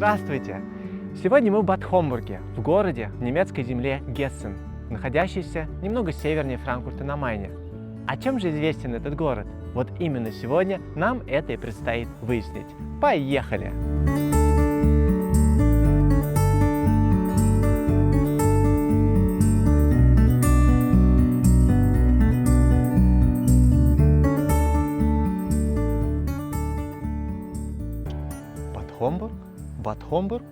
Здравствуйте! Сегодня мы в Бад Хомбурге, в городе в немецкой земле Гессен, находящийся немного севернее Франкфурта на Майне. О чем же известен этот город? Вот именно сегодня нам это и предстоит выяснить. Поехали! Бад Хомбург.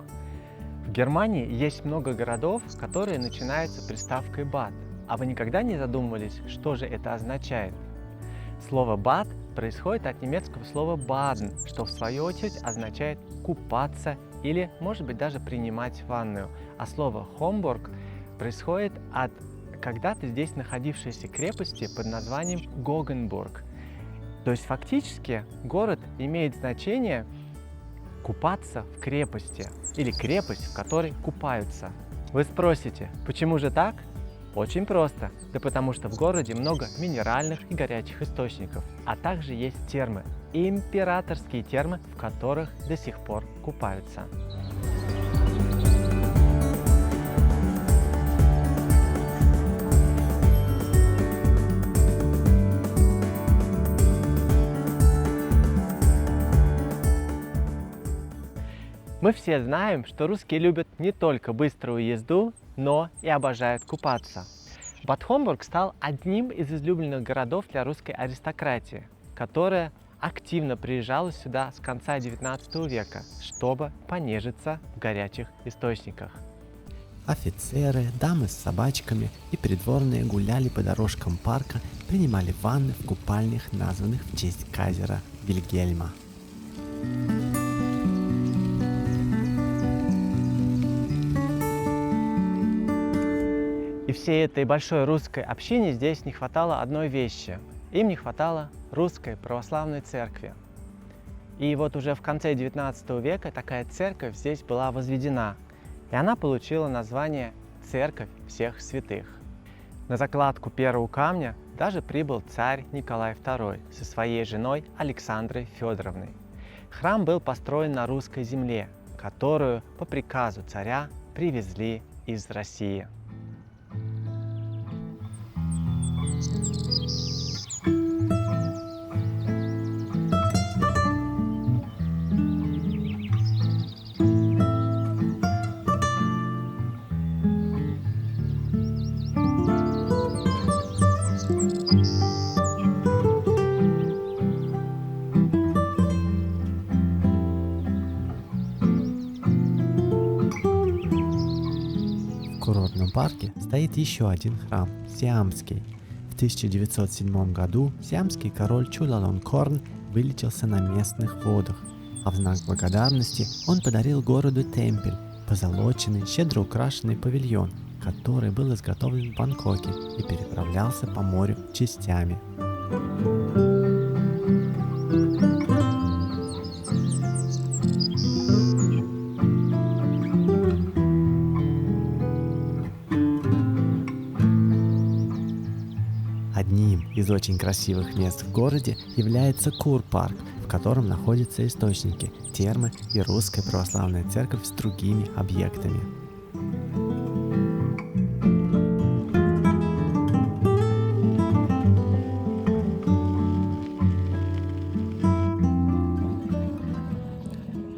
В Германии есть много городов, которые начинаются приставкой «бад». А вы никогда не задумывались, что же это означает? Слово «бад» происходит от немецкого слова «баден», что в свою очередь означает «купаться» или, может быть, даже принимать ванную. А слово «Хомбург» происходит от когда-то здесь находившейся крепости под названием Гогенбург. То есть фактически город имеет значение купаться в крепости или крепость, в которой купаются. Вы спросите, почему же так? Очень просто. Да потому что в городе много минеральных и горячих источников, а также есть термы, императорские термы, в которых до сих пор купаются. Мы все знаем, что русские любят не только быструю езду, но и обожают купаться. Бад Хомбург стал одним из излюбленных городов для русской аристократии, которая активно приезжала сюда с конца XIX века, чтобы понежиться в горячих источниках. Офицеры, дамы с собачками и придворные гуляли по дорожкам парка, принимали ванны в купальнях, названных в честь кайзера Вильгельма. И всей этой большой русской общине здесь не хватало одной вещи. Им не хватало русской православной церкви. И вот уже в конце XIX века такая церковь здесь была возведена. И она получила название «Церковь всех святых». На закладку первого камня даже прибыл царь Николай II со своей женой Александрой Федоровной. Храм был построен на русской земле, которую по приказу царя привезли из России. В курортном парке стоит еще один храм – Сиамский. В 1907 году сиамский король Чулалонкорн вылечился на местных водах, а в знак благодарности он подарил городу темпель – позолоченный, щедро украшенный павильон, который был изготовлен в Бангкоке и переправлялся по морю частями. Одним из очень красивых мест в городе является Кур-парк, в котором находятся источники, термы и русская православная церковь с другими объектами.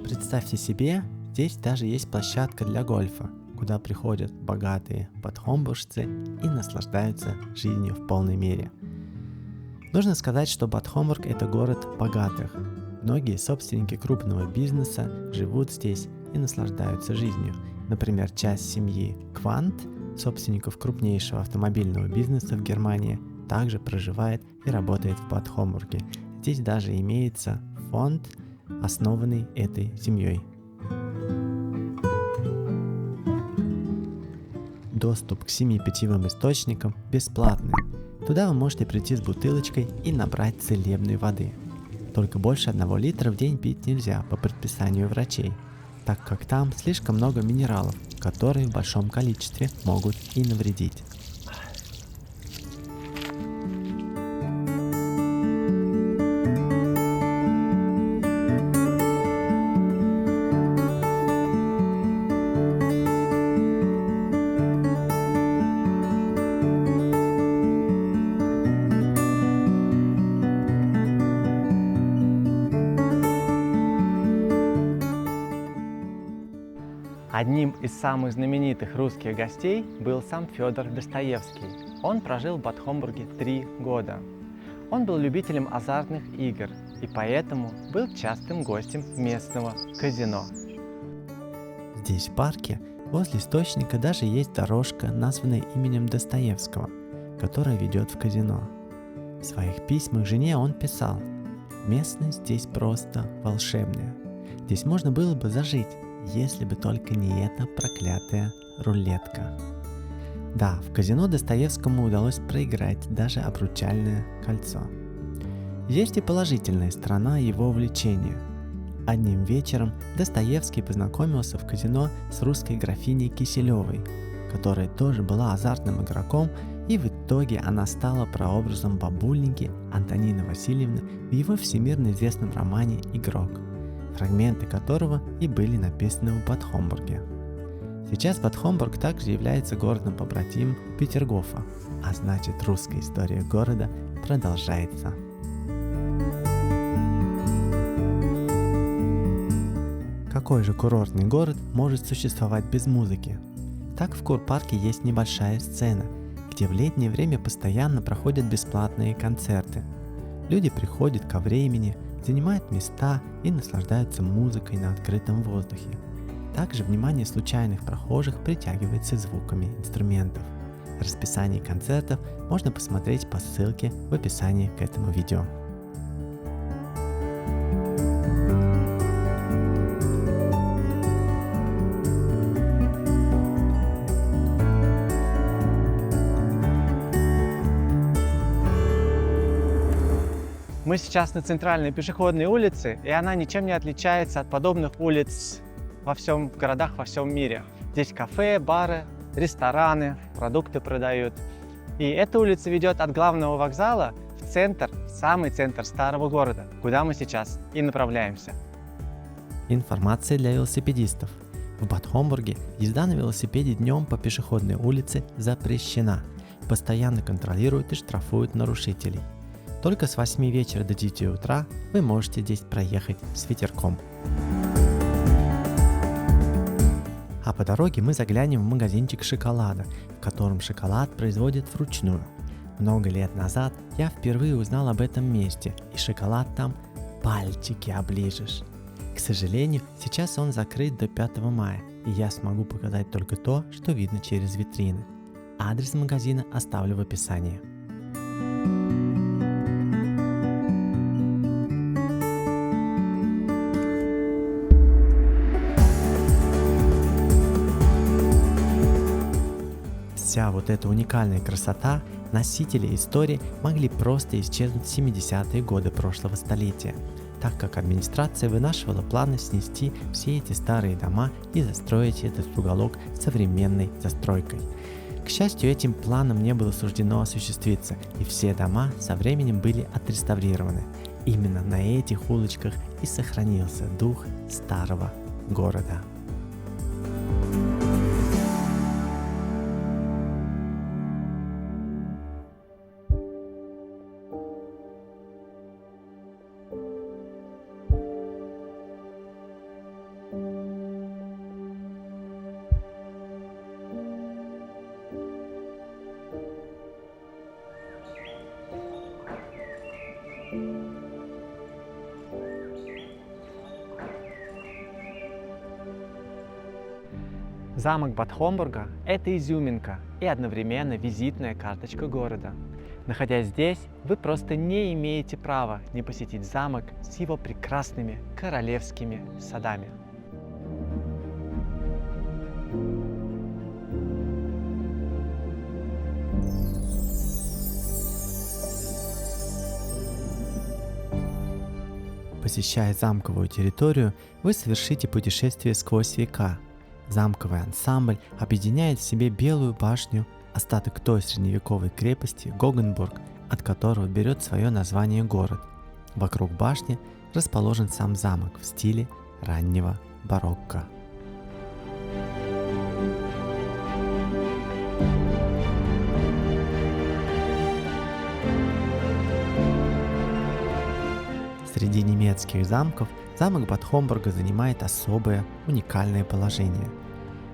Представьте себе, здесь даже есть площадка для гольфа, куда приходят богатые бадхомбуржцы и наслаждаются жизнью в полной мере. Нужно сказать, что Бад Хомбург – это город богатых. Многие собственники крупного бизнеса живут здесь и наслаждаются жизнью. Например, часть семьи Квант, собственников крупнейшего автомобильного бизнеса в Германии, также проживает и работает в Бад Хомбурге. Здесь даже имеется фонд, основанный этой семьей. Доступ к 7 питьевым источникам бесплатный. Туда вы можете прийти с бутылочкой и набрать целебной воды. Только больше 1 литра в день пить нельзя по предписанию врачей, так как там слишком много минералов, которые в большом количестве могут и навредить. Одним из самых знаменитых русских гостей был сам Федор Достоевский. Он прожил в Бад Хомбурге 3 года. Он был любителем азартных игр и поэтому был частым гостем местного казино. Здесь, в парке, возле источника даже есть дорожка, названная именем Достоевского, которая ведет в казино. В своих письмах жене он писал: «Местность здесь просто волшебная. Здесь можно было бы зажить, если бы только не эта проклятая рулетка». Да, в казино Достоевскому удалось проиграть даже обручальное кольцо. Есть и положительная сторона его увлечения. Одним вечером Достоевский познакомился в казино с русской графиней Киселевой, которая тоже была азартным игроком, и в итоге она стала прообразом бабуленьки Антонины Васильевны в его всемирно известном романе «Игрок», фрагменты которого и были написаны в Бад Хомбурге. Сейчас Бад Хомбург также является городом-побратимом Петергофа, а значит, русская история города продолжается. Какой же курортный город может существовать без музыки? Так в Курпарке есть небольшая сцена, где в летнее время постоянно проходят бесплатные концерты. Люди приходят ко времени, занимают места и наслаждаются музыкой на открытом воздухе. Также внимание случайных прохожих притягивается звуками инструментов. Расписание концертов можно посмотреть по ссылке в описании к этому видео. Мы сейчас на центральной пешеходной улице, и она ничем не отличается от подобных улиц во всем городах, во всем мире. Здесь кафе, бары, рестораны, продукты продают. И эта улица ведет от главного вокзала в центр, в самый центр старого города, куда мы сейчас и направляемся. Информация для велосипедистов. В Бад Хомбурге езда на велосипеде днем по пешеходной улице запрещена. Постоянно контролируют и штрафуют нарушителей. Только с 8 вечера до 9 утра вы можете здесь проехать с ветерком. А по дороге мы заглянем в магазинчик шоколада, в котором шоколад производят вручную. Много лет назад я впервые узнал об этом месте, и шоколад там пальчики оближешь. К сожалению, сейчас он закрыт до 5 мая, и я смогу показать только то, что видно через витрины. Адрес магазина оставлю в описании. Вся вот эта уникальная красота носители истории могли просто исчезнуть в 70-е годы прошлого столетия, так как администрация вынашивала планы снести все эти старые дома и застроить этот уголок современной застройкой. К счастью, этим планам не было суждено осуществиться, и все дома со временем были отреставрированы. Именно на этих улочках и сохранился дух старого города. Замок Бад Хомбурга – это изюминка и одновременно визитная карточка города. Находясь здесь, вы просто не имеете права не посетить замок с его прекрасными королевскими садами. Посещая замковую территорию, вы совершите путешествие сквозь века. Замковый ансамбль объединяет в себе Белую башню, остаток той средневековой крепости Гогенбург, от которого берет свое название город. Вокруг башни расположен сам замок в стиле раннего барокко. Среди немецких замков замок Бад Хомбурга занимает особое, уникальное положение.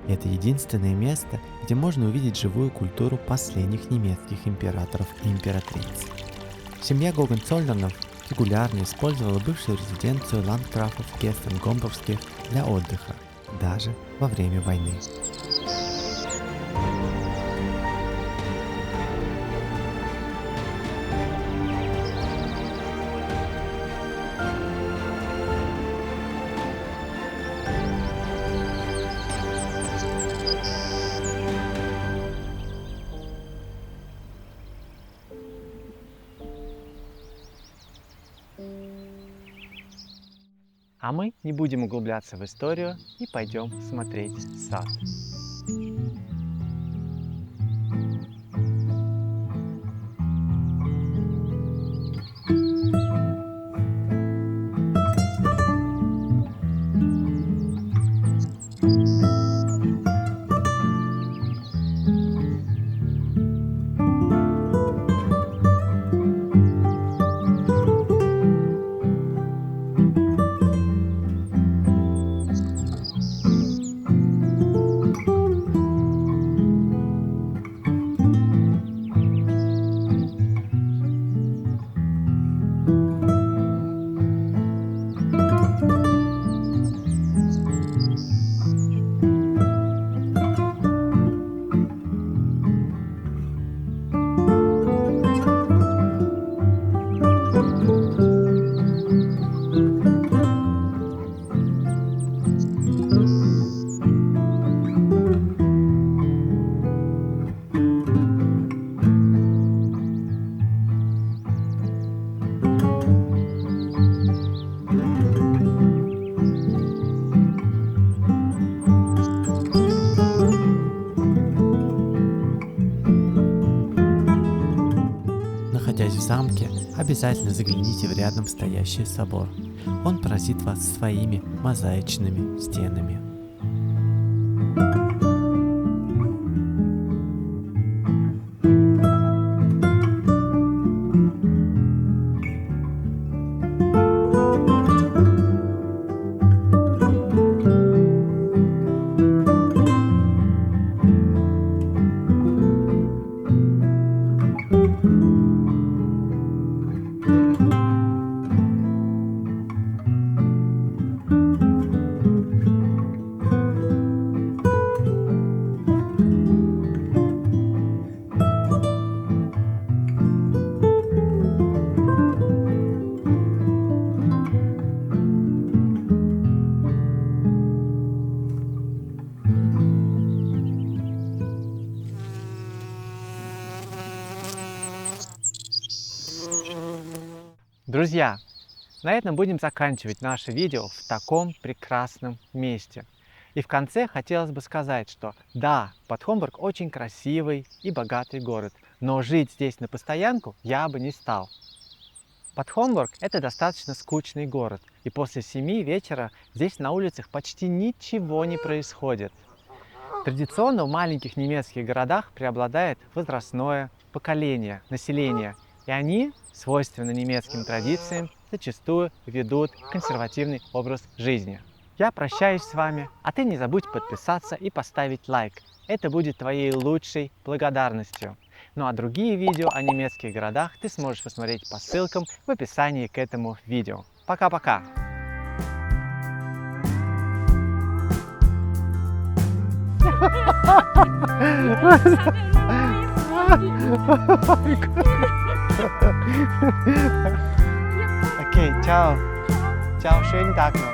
И это единственное место, где можно увидеть живую культуру последних немецких императоров и императриц. Семья Гогенцоллернов регулярно использовала бывшую резиденцию ландграфов Гессен-Гомбургских для отдыха, даже во время войны. А мы не будем углубляться в историю и пойдем смотреть сад. Находясь в замке, обязательно загляните в рядом стоящий собор. Он поразит вас своими мозаичными стенами. Друзья, на этом будем заканчивать наше видео в таком прекрасном месте. И в конце хотелось бы сказать, что да, Бад Хомбург очень красивый и богатый город, но жить здесь на постоянку я бы не стал. Бад Хомбург – это достаточно скучный город, и после 7 вечера здесь на улицах почти ничего не происходит. Традиционно в маленьких немецких городах преобладает возрастное поколение населения, и они, свойственно немецким традициям, зачастую ведут консервативный образ жизни. Я прощаюсь с вами, а ты не забудь подписаться и поставить лайк. Это будет твоей лучшей благодарностью. Ну а другие видео о немецких городах ты сможешь посмотреть по ссылкам в описании к этому видео. Пока-пока! Okay, ciao. Ciao, schönen Tag noch.